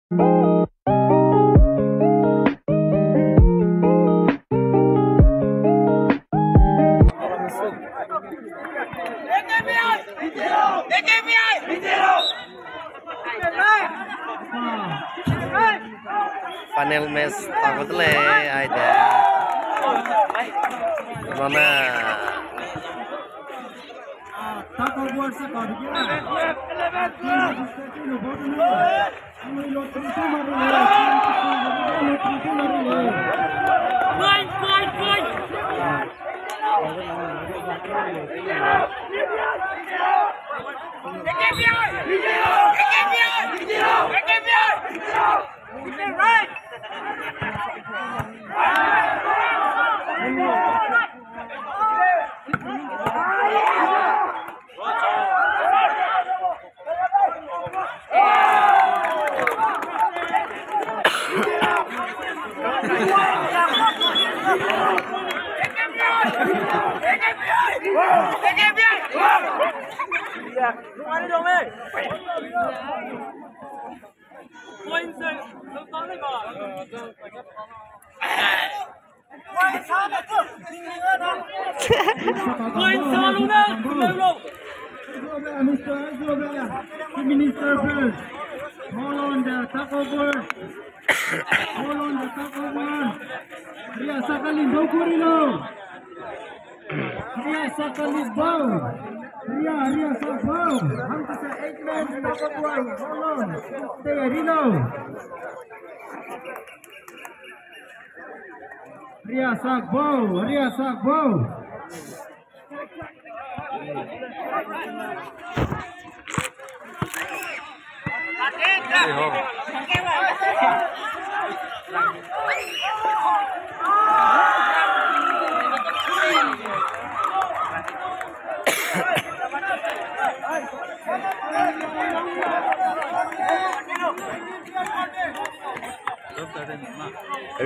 Panel mes takut le ada mana Minister first. Hold on the top over. Hold on the top over. Ria Sakalin go Kurilo. Ria Sakalin bow. Ria Sakbow. Ham to say 8 men top over. Hold on. Stay Rino. Ria Sakbow.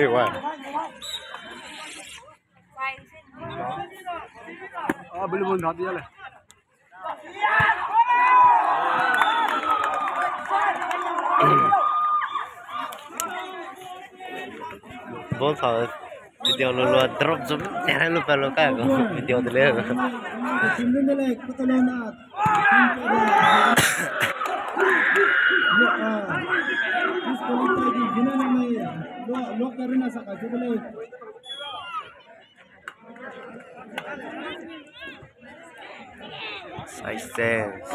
everyone belum mau dia lah. बहुत सारे वीडियो लो drop जब चैनल लो पहले का वीडियो दले sense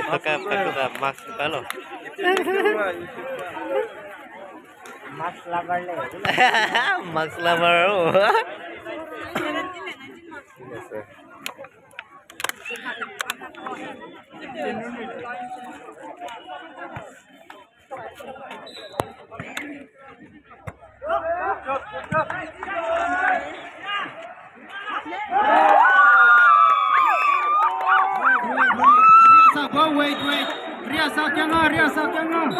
itu kan pakai mask kalau mask lover wait. Ria Sakanga.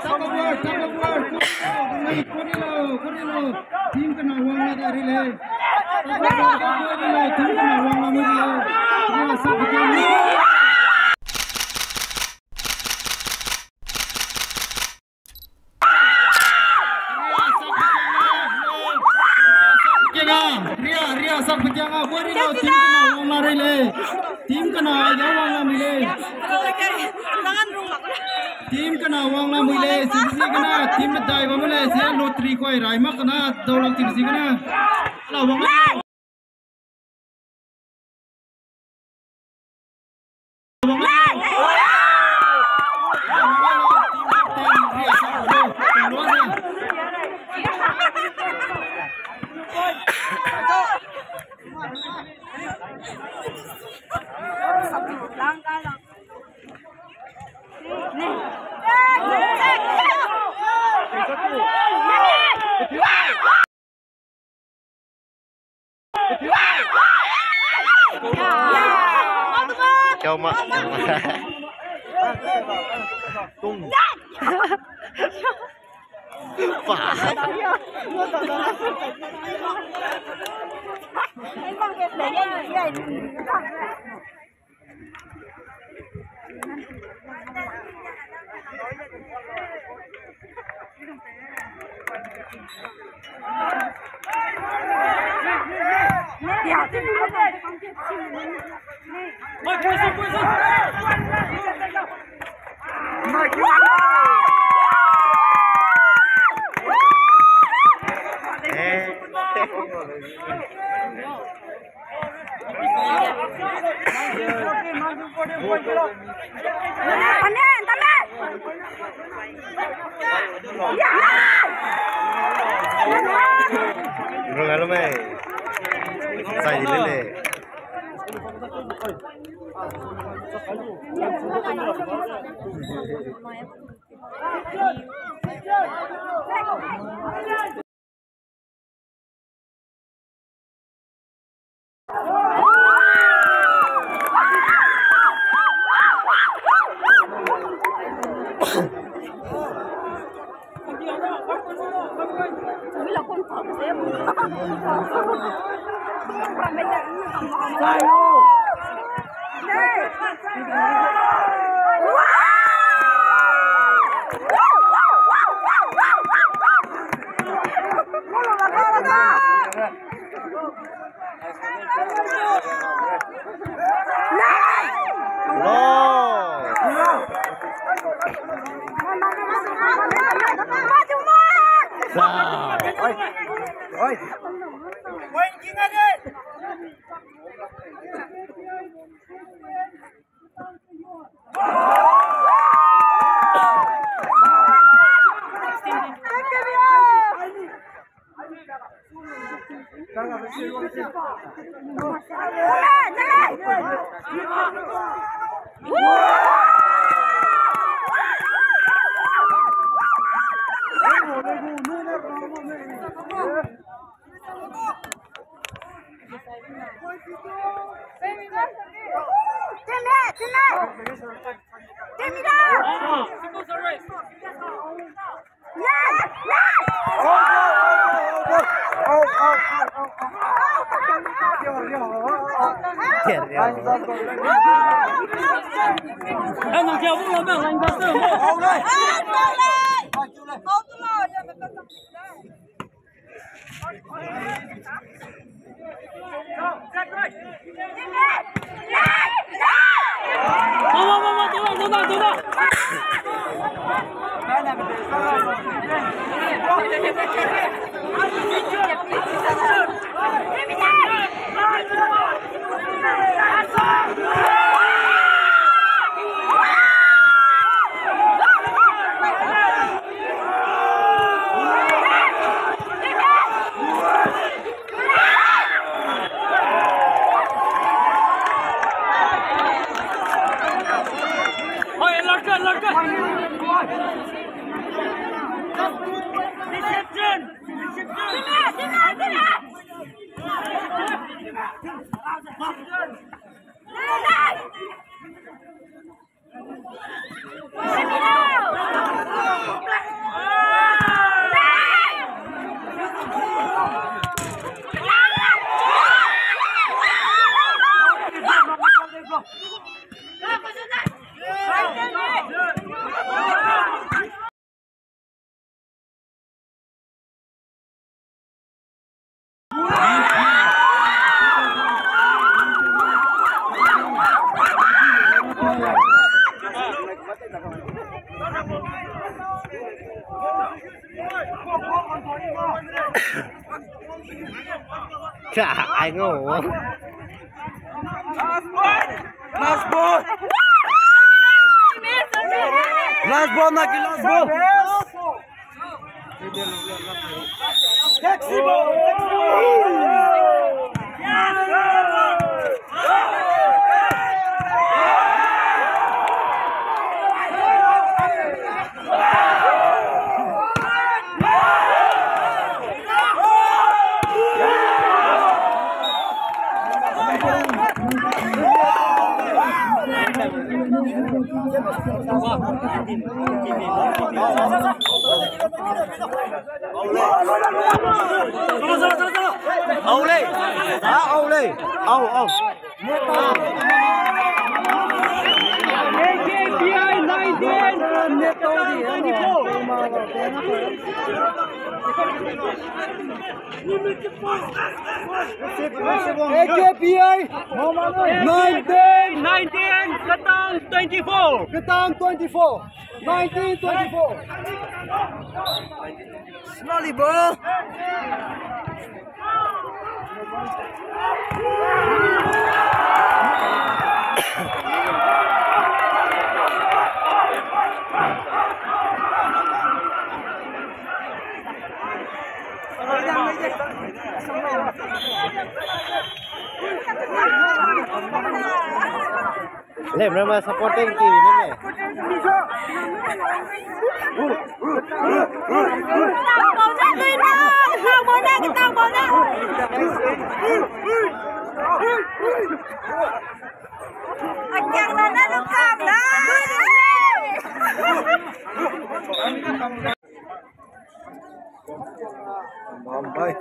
Top over. Wait, Kurilo. Team kena wang dari le. Kurilo, team kena wang lagi le. Ria Sakanga. Ria Sakanga. Kurilo, team kena wang lari le. Team kena wang lagi le. Team kena wang la mule sisi kena team dai ba mule se lotri koi rai ma kena dolok tim si kena la wang Coma. Tung. Belum kalau mai. Saya di lele. Ai ngủ. Last ball. Last ball, Naki, last ball. Taxi ball. Âu đi. Âu đi. Âu. AKPI 19, Ketang 24. Ketang 24 1924 Slowly, bro. Lem nama supporting team ni. Bye.